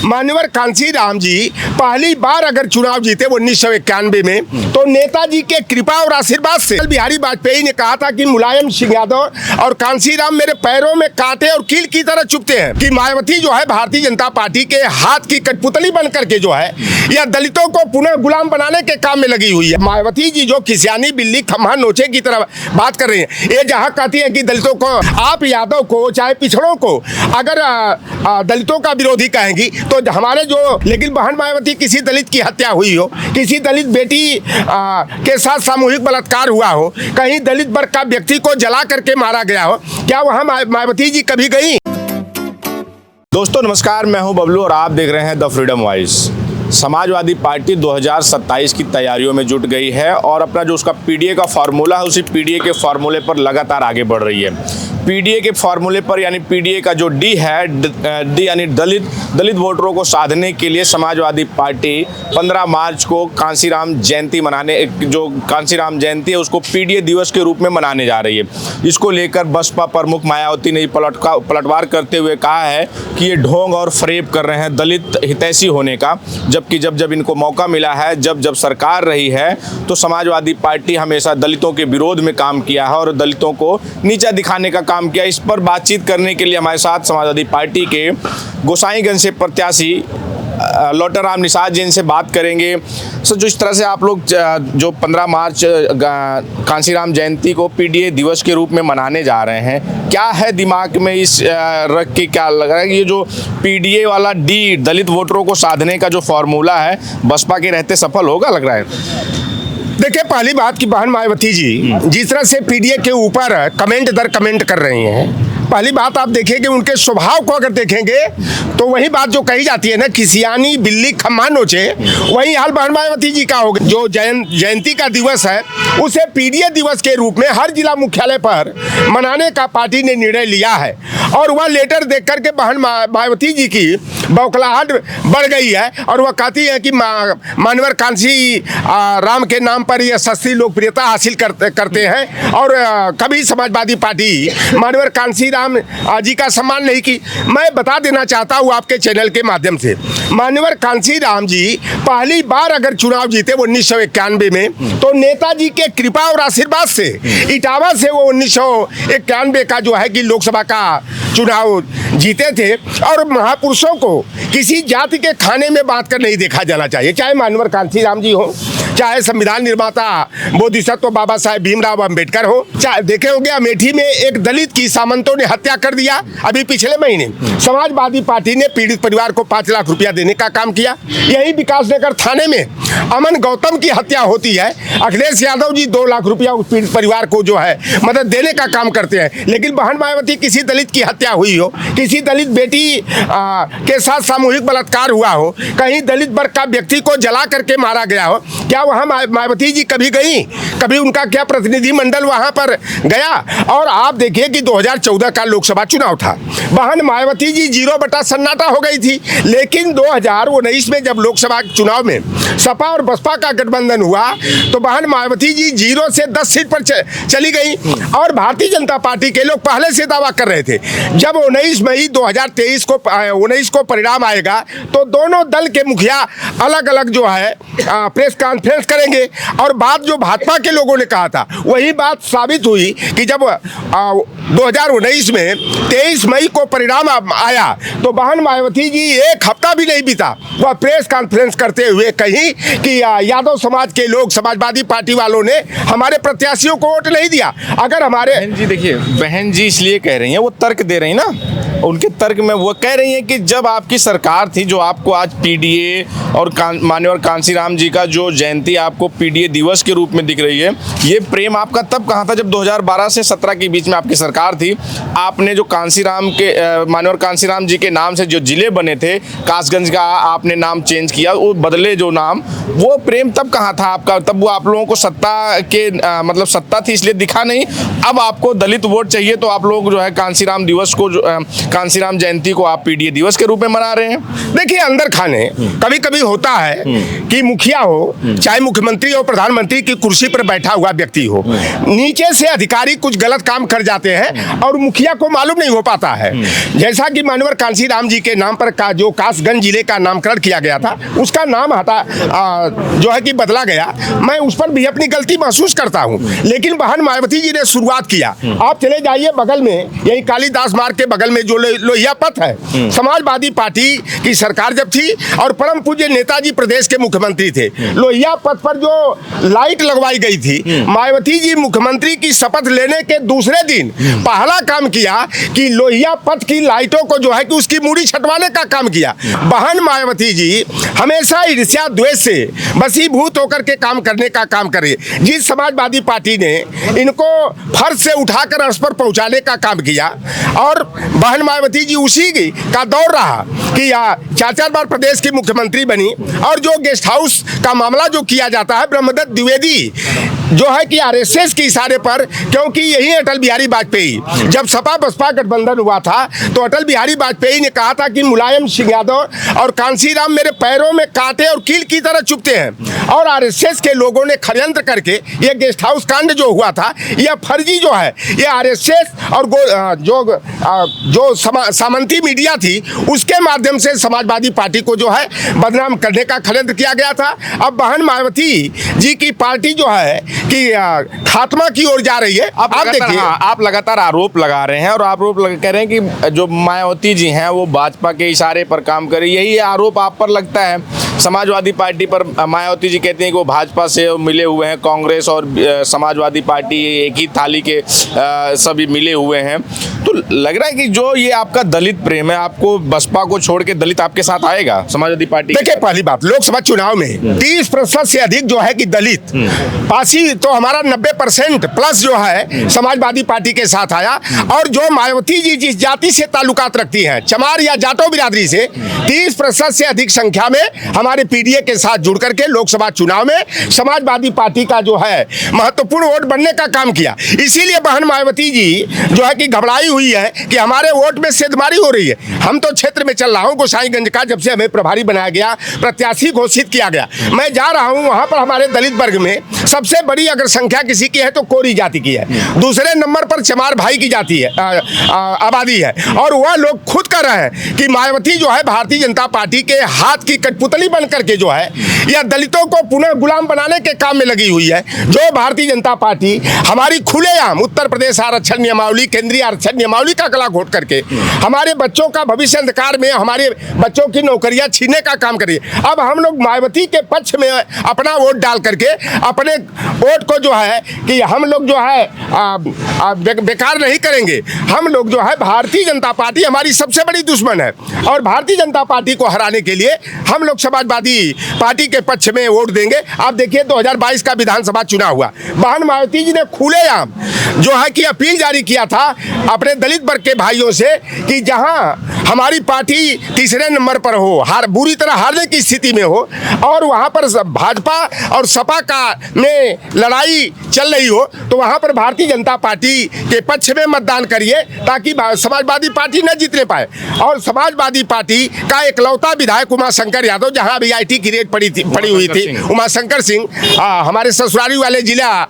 मान्यवर कांशीराम जी पहली बार अगर चुनाव जीते 1991 में, तो नेताजी के कृपा और आशीर्वाद से अटल बिहारी वाजपेयी ने कहा था कि मुलायम सिंह यादव और कांशीराम मेरे पैरों में कांटे और कील की तरह चुभते हैं, कि मायावती जो है भारतीय जनता पार्टी के हाथ की कठपुतली बन करके जो है यह दलितों को पुनः गुलाम बनाने के काम में लगी हुई है। मायावती जी जो खिसियानी बिल्ली खम्हा नोचे की तरह बात कर रही है, ये जहाँ कहती है कि दलितों को, आप यादव को चाहे पिछड़ों को अगर दलितों का विरोधी कहेंगी तो हमारे जो, लेकिन बहन मायावती किसी दलित की हत्या हुई हो, किसी दलित बेटी के साथ सामूहिक बलात्कार हुआ हो, कहीं दलित वर्ग का व्यक्ति को जला करके मारा गया हो, क्या वहाँ मायावती जी कभी गई? दोस्तों नमस्कार, मैं हूं बबलू और आप देख रहे हैं the freedom voice. Samajwadi party 2027 की तैयारियों में जुट गई है और अपना जो उसका पीडीए का फार्मूला है, उसी पीडीए के फार्मूले पर लगातार आगे बढ़ रही है। पीडीए के फार्मूले पर यानी पीडीए का जो डी है, डी यानी दलित वोटरों को साधने के लिए समाजवादी पार्टी 15 मार्च को कांशीराम जयंती मनाने, जो कांशीराम जयंती है उसको पीडीए दिवस के रूप में मनाने जा रही है। इसको लेकर बसपा प्रमुख मायावती ने पलटवार करते हुए कहा है कि ये ढोंग और फरेब कर रहे हैं दलित हितैषी होने का, जबकि जब इनको मौका मिला है, जब सरकार रही है, तो समाजवादी पार्टी हमेशा दलितों के विरोध में काम किया है और दलितों को नीचा दिखाने का काम किया। इस पर बातचीत करने के लिए हमारे साथ समाजवादी पार्टी के गोसाईगंज से प्रत्याशी लौटाराम निषाद जी, इनसे बात करेंगे। सर, जो इस तरह से आप लोग जो 15 मार्च कांशीराम जयंती को पीडीए दिवस के रूप में मनाने जा रहे हैं, क्या है दिमाग में इस रख के, क्या लग रहा है कि ये जो पीडीए वाला डी दलित वोटरों को साधने का जो फॉर्मूला है बसपा के रहते सफल होगा, लग रहा है? देखिए, पहली बात कि बहन मायावती जी जिस तरह से पीडीए के ऊपर कमेंट दर कमेंट कर रही हैं, पहली बात आप देखेंगे उनके स्वभाव को अगर देखेंगे तो वही बात जो कही जाती है ना, खिसियानी बिल्ली खम्हा नोचे, वही हाल बहन मायावती जी का होगा। जो जयंती का दिवस है उसे पीडीए दिवस के रूप में हर जिला मुख्यालय पर मनाने का पार्टी ने निर्णय लिया है और वह लेटर देख करके बहन मायावती जी की बौखलाहट बढ़ गई है और वह कहती है कि मान्यवर कांशीराम के नाम पर यह सस्ती लोकप्रियता हासिल करते हैं और कभी समाजवादी पार्टी मान्यवर कांशीराम जी का सम्मान नहीं की। मैं बता देना चाहता हूँ आपके चैनल के माध्यम से, मान्यवर कांशीराम जी पहली बार अगर चुनाव जीते 1991 में, तो नेताजी के कृपा और आशीर्वाद से इटावा से वो 1991 का जो है कि लोकसभा का चुनाव जीते थे। और महापुरुषों को किसी जाति के खाने में बांध कर नहीं देखा जाना चाहिए, चाहे मान्यवर कांशीराम जी हो, चाहे संविधान निर्माता बोधिसत्व बाबा साहेब भीमराव अंबेडकर हो, चाहे देखे होंगे अमेठी में एक दलित की सामंतों ने हत्या कर दिया अभी पिछले महीने, समाजवादी पार्टी ने पीड़ित परिवार को 5 लाख रुपया देने का काम किया। यही विकासनगर थाने में अमन गौतम की हत्या होती है, अखिलेश यादव जी 2 लाख रुपया उस पीड़ित परिवार को जो है मदद देने का काम करते हैं। लेकिन बहन मायावती किसी दलित की हत्या हुई हो, किसी दलित बेटी के साथ सामूहिक बलात्कार हुआ हो, कहीं दलित वर्ग का व्यक्ति को जला करके मारा गया हो, क्या वहाँ मायावती जी कभी गई? कभी उनका क्या प्रतिनिधिमंडल वहाँ पर गया? और आप देखिए कि 2014 का लोकसभा चुनाव था, बहन मायावती जी 0 बटा सन्नाटा हो गई थी। लेकिन 2019 में जब लोकसभा चुनाव में सपा और बसपा का गठबंधन हुआ तो बहन मायावती जी 0 से 10 सीट पर चली गई और भारतीय जनता पार्टी के लोग पहले से दावा कर रहे थे जब 19 मई 2023 को परिणाम आएगा तो दोनों दल के मुखिया अलग अलग जो है प्रेस कॉन्फ्रेंस करेंगे। और बात जो भाजपा के लोगों ने कहा था वही बात साबित हुई कि जब 2019 में 23 मई को परिणाम आया तो बहन मायावती जी एक हफ्ता भी नहीं बीता वह प्रेस कॉन्फ्रेंस करते हुए कहीं कि यादव समाज के लोग, समाजवादी पार्टी वालों ने हमारे प्रत्याशियों को वोट नहीं दिया। अगर हमारे बहन जी, देखिए बहन जी इसलिए कह रही हैं, वो तर्क दे रही ना, उनके तर्क में वो कह रही हैं कि जब आपकी सरकार थी, जो आपको आज पीडीए और मान्यवर कांशीराम जी का जो जयंती आपको पीडीए दिवस के रूप में दिख रही है, ये प्रेम आपका तब कहाँ था जब 2012 से 17 के बीच में आपकी सरकार थी। आपने जो कांशीराम के मान्यवर कांशीराम जी के नाम से जो जिले बने थे, कासगंज का आपने नाम चेंज किया, वो बदले जो नाम, वो प्रेम तब कहाँ था आपका? तब वो आप लोगों को सत्ता के मतलब सत्ता थी इसलिए दिखा नहीं। अब आपको दलित वोट चाहिए तो आप लोग जो है कांशीराम दिवस को, कांशीराम जयंती को आप पीडीए दिवस के रूप में मना रहे हैं। देखिए, अंदर खाने कभी कभी होता है कि मुखिया हो, चाहे मुख्यमंत्री और प्रधानमंत्री की कुर्सी पर बैठा हुआ व्यक्ति हो, नीचे से अधिकारी कुछ गलत काम कर जाते हैं हैं और मुखिया को मालूम नहीं हो पाता है। जैसा कि मानवर कांसीराम जी के नाम पर जो कासगंज जिले का नामकरण किया गया था, उसका नाम जो है कि बदला गया। मैं उस पर भी अपनी गलती महसूस करता हूं, लेकिन बहन मायावती जी ने शुरुआत किया। आप चले जाइए बगल में, यही कालीदास मार्ग के बगल में जो लोहिया पथ है, समाजवादी पार्टी की सरकार जब थी और परम पूज्य नेताजी प्रदेश के मुख्यमंत्री थे, लोहिया पथ पर जो लाइट लगवाई गई थी, मायावती जी मुख्यमंत्री की शपथ लेने के दूसरे दिन पहला काम किया कि लोहिया पथ की लाइटों को जो है कि उसकी मूड़ी छटवाने का काम किया। बहन मायावती जी हमेशा ईर्ष्या द्वेष से वशीभूत होकर के काम करने का काम करे। जिस समाजवादी पार्टी ने इनको फर्श से उठाकर अर्श पर पहुंचाने का काम किया और बहन मायावती जी उसी का दौर रहा कि 4 बार प्रदेश की मुख्यमंत्री बनी। और जो गेस्ट हाउस का मामला जो किया जाता है, ब्रह्मदत्त द्विवेदी जो है कि आरएसएस के इशारे पर, क्योंकि यही अटल बिहारी वाजपेयी जब सपा बसपा गठबंधन हुआ था तो अटल बिहारी वाजपेयी ने कहा था कि मुलायम सिंह यादव और कांसीराम मेरे पैरों में कांटे और कील की तरह चुभते हैं। और आरएसएस के लोगों ने षड्यंत्र करके ये गेस्ट हाउस कांड जो हुआ था, यह फर्जी जो है, ये आरएसएस और जो सामंती मीडिया थी उसके माध्यम से समाजवादी पार्टी को जो है बदनाम करने का षड्यंत्र किया गया था। अब बहन मायावती जी की पार्टी जो है कि खात्मा की ओर जा रही है। आप देखिए, आप लगातार आरोप लगा रहे हैं और आरोप कह रहे हैं कि जो मायावती जी हैं वो भाजपा के इशारे पर काम कर रही है। यही आरोप आप पर लगता है? समाजवादी पार्टी पर मायावती जी कहते हैं कि वो भाजपा से मिले हुए हैं, कांग्रेस और समाजवादी पार्टी एक ही थाली के सभी मिले हुए हैं। तो लग रहा है कि जो ये आपका दलित प्रेम है, आपको बसपा को छोड़ के दलित आपके साथ आएगा समाजवादी पार्टी? देखिए, पहली बात, लोकसभा चुनाव में 30% से अधिक जो है कि दलित पासी, तो हमारा 90% प्लस जो है समाजवादी पार्टी के साथ आया। और जो मायावती जी जिस जाति से ताल्लुकात रखती हैं, चमार या जाटो बिरादरी से, 30% से अधिक संख्या में हमारे पीडीए के साथ जुड़ करके लोकसभा चुनाव में समाजवादी पार्टी का जो है महत्वपूर्ण वोट बनने का काम किया। इसीलिए बहन मायावती जी जो है कि घबराई हुई है कि हमारे वोट में सेंधमारी हो रही है। हम तो क्षेत्र में चल रहा हूं, गोसाईगंज का, जब से हमें प्रभारी बनाया गया, प्रत्याशी घोषित किया गया, मैं जा रहा हूं वहां पर। हमारे दलित वर्ग में सबसे बड़ी अगर संख्या किसी की है तो कोरी जाति की है, दूसरे नंबर पर चमार भाई की जाति है, आबादी है। और वह लोग खुद कर रहे हैं कि मायावती जो है भारतीय जनता पार्टी के हाथ की कठपुतली बन करके जो है या दलितों को पुनः गुलाम बनाने के काम में लगी हुई है। जो भारतीय जनता पार्टी हमारी खुलेआम उत्तर प्रदेश आरक्षण नियमावली, केंद्रीय आरक्षण नियमावली का गला घोट करके हमारे बच्चों का भविष्य अंधकार में, हमारे बच्चों की नौकरियां छीनने का काम करिए। अब हम लोग मायावती के पक्ष में अपना वोट डाल करके अपने वोट को जो है कि हम लोग जो है बेकार नहीं करेंगे। हम लोग जो है, भारतीय जनता पार्टी हमारी सबसे बड़ी दुश्मन है और भारतीय जनता पार्टी को हराने के लिए हम लोग समाजवादी पार्टी के पक्ष में वोट देंगे। आप देखिए 2022 का विधानसभा चुनाव हुआ, बहन मायावती जी ने खुलेआम जो है कि अपील जारी किया था अपने दलित वर्ग के भाइयों से कि जहां हमारी पार्टी तीसरे नंबर पर हो, बुरी तरह हारने की स्थिति में हो और वहां पर भाजपा और सपा का में लड़ाई चल रही हो, तो वहां पर भारतीय जनता पार्टी के पक्ष में मतदान करिए ताकि समाजवादी पार्टी न जीतने पाए। और समाजवादी पार्टी का एकलौता विधायक उमाशंकर यादव, जहां वीआईटी की रेट पड़ी हुई थी, उमाशंकर सिंह, हमारे ससुराली वाले जिला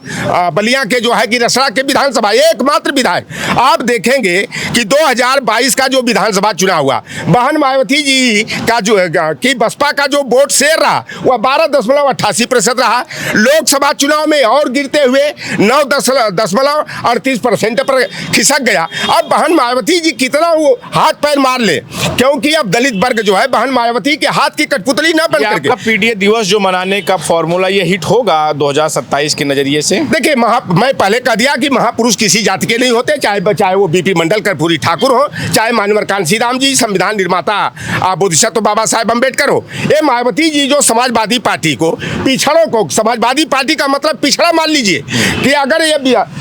बलिया के जो है कि रसड़ा के विधानसभा एकमात्र विधायक। आप देखेंगे कि 2022 का जो विधानसभा चुनाव हुआ, बहन मायावती जी का जो कि बसपा का जो वोट शेयर रहा वह 12.88% रहा। लोकसभा चुनाव में और गिरते हुए 9.38% पर खिसक गया। अब बहन मायावती जी कितना वो हाथ पैर मार ले, क्योंकि अब दलित वर्ग जो है बहन मायावती के हाथ की कठपुतली न बन करके। पीडीए दिवस जो मनाने का फॉर्मूला ये हिट होगा 2027 के नजरिए से? देखिए, मैं पहले कह दिया कि महापुरुष किसी जाति के नहीं होते, चाहे वो बीपी मंडल कर्पूरी ठाकुर हो, चाहे मानवर कांसीराम जी, संविधान निर्माता बोधिसत्व बाबा साहेब अम्बेडकर हो। ये मायावती जी जो समाजवादी पार्टी को, पिछड़ों को, समाजवादी पार्टी का मतलब पिछड़ा मान लीजिए कि अगर ये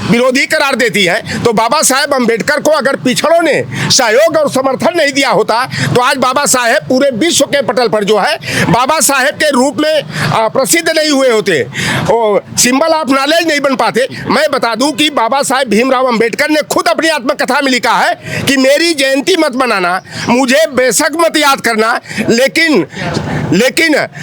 विरोधी करार देती है तो बाबा साहेब अम्बेडकर को अगर पिछड़ों ने सहयोग और समर्थन नहीं दिया होता तो आज बाबा साहेब पूरे विश्व के पटल पर जो है बाबा साहेब के रूप में प्रसिद्ध नहीं हुए होते, वो सिंबल ऑफ नॉलेज नहीं बन पाते। मैं बता दूं कि बाबा साहेब भीमराव अंबेडकर ने खुद अपनी आत्मकथा में लिखा है कि मेरी जयंती मत बनाना, मुझे बेशक मत याद करना, लेकिन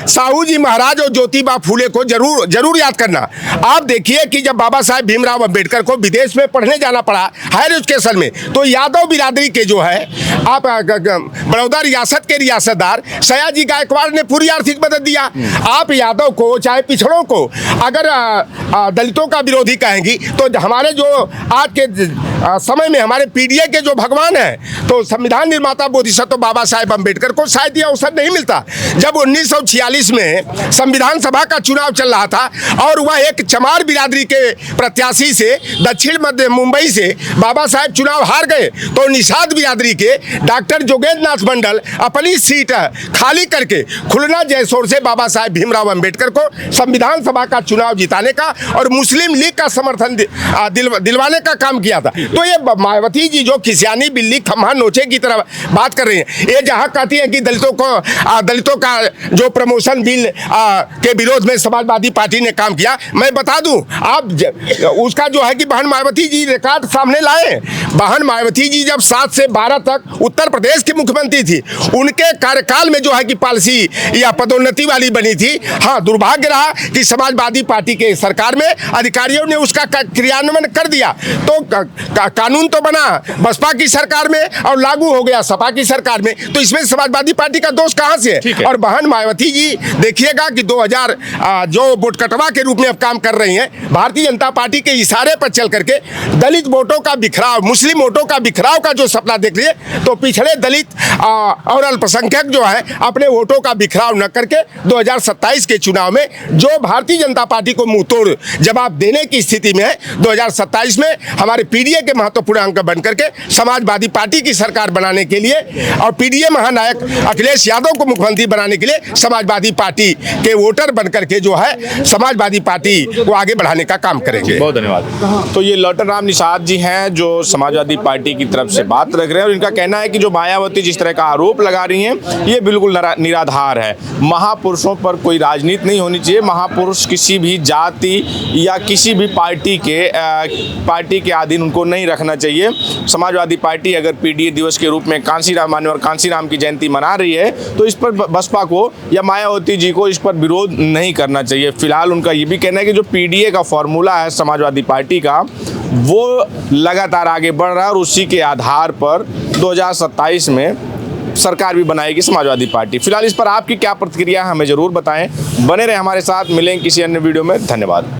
साहू जी महाराज और ज्योतिबा फूले को जरूर याद करना। आप देखिए कि जब बाबा साहेब भीमराव अंबेडकर को विदेश में पढ़ने जाना पड़ा हायर एजुकेशन में, तो यादव बिरादरी के जो है आप बड़ौदा रियासत के रियासतदार सयाजी गायकवाड़ ने पूरी आर्थिक मदद दिया। आप यादव को चाहे पिछड़ों को अगर दलितों का विरोधी कहेंगी, तो हमारे जो आज के समय में हमारे पीडीए के जो भगवान हैं, तो संविधान निर्माता बोधिसत्व बाबा साहेब अंबेडकर को शायद यह अवसर नहीं मिलता। जब 1946 में संविधान सभा का चुनाव चल रहा था और वह एक चमार बिरादरी के प्रत्याशी से दक्षिण मध्य मुंबई से बाबा साहेब चुनाव हार गए, तो निषाद बिरादरी के डॉक्टर जोगेंद्र नाथ मंडल अपनी सीट खाली करके खुलना जयसोर से बाबा साहेब भीमराव अंबेडकर को संविधान सभा का चुनाव जिताने का और मुस्लिम लीग का समर्थन दिलवाने का काम किया था। तो ये मायावती जी जो खिसियानी बिल्ली खम्हा नोचे की तरह बात कर रही हैं, ये जहाँ कहती हैं कि दलितों का जो प्रमोशन बिल के विरोध में समाजवादी पार्टी ने काम किया, मैं बता दूं आप उसका जो है कि बहन मायावती जी रिकॉर्ड सामने लाए। बहन मायावती जी जब 7 से 12 तक उत्तर प्रदेश की मुख्यमंत्री थी, उनके कार्यकाल में जो है कि पॉलिसी या पदोन्नति वाली बनी थी। हाँ, दुर्भाग्य रहा कि समाजवादी पार्टी के सरकार में अधिकारियों ने उसका क्रियान्वयन कर दिया, तो कानून तो बना बसपा की सरकार में और लागू हो गया सपा की सरकार में, तो इसमें समाजवादी पार्टी का दोष कहां से है? और बहन मायावती जी देखिएगा कि 2000 जो वोट कटवा के रूप में अब काम कर रही हैं, भारतीय जनता पार्टी के इशारे पर चल करके दलित वोटों का बिखराव, मुस्लिम वोटों का बिखराव का जो सपना देख रही है, तो पिछड़े दलित और अल्पसंख्यक जो है अपने वोटों का बिखराव न करके 2027 के चुनाव में जो भारतीय जनता पार्टी को मुंह तोड़ जवाब देने की स्थिति में है, 2027 में हमारे पीडीए के महत्वपूर्ण अंग बन करके समाजवादी पार्टी की सरकार बनाने के लिए और पीडीए महानायक अखिलेश यादव को मुख्यमंत्री बनाने के लिए समाजवादी पार्टी के वोटर बनकर के जो है समाजवादी पार्टी को आगे बढ़ाने का काम करेंगे। बहुत धन्यवाद। तो ये लॉटन राम निषाद जी हैं जो समाजवादी पार्टी की तरफ से बात रख रहे हैं और इनका कहना है कि जो मायावती जिस तरह का आरोप लगा रही हैं ये बिल्कुल निराधार है। महापुरुषों पर कोई राजनीति नहीं होनी चाहिए। महापुरुष किसी भी जाति या किसी भी पार्टी के अधीन उनको नहीं रखना चाहिए। समाजवादी पार्टी अगर पीडीए दिवस के रूप में कांसीराम मान्यवर कांसीराम की जयंती मना रही है तो इस पर बसपा को या मायावती जी को इस पर विरोध नहीं करना चाहिए। फिलहाल उनका ये भी कहना है कि जो पीडीए का फॉर्मूला है समाजवादी पार्टी का वो लगातार आगे बढ़ रहा है और उसी के आधार पर 2027 में सरकार भी बनाएगी समाजवादी पार्टी। फिलहाल इस पर आपकी क्या प्रतिक्रिया है हमें ज़रूर बताएं। बने रहे हमारे साथ, मिलेंगे किसी अन्य वीडियो में। धन्यवाद।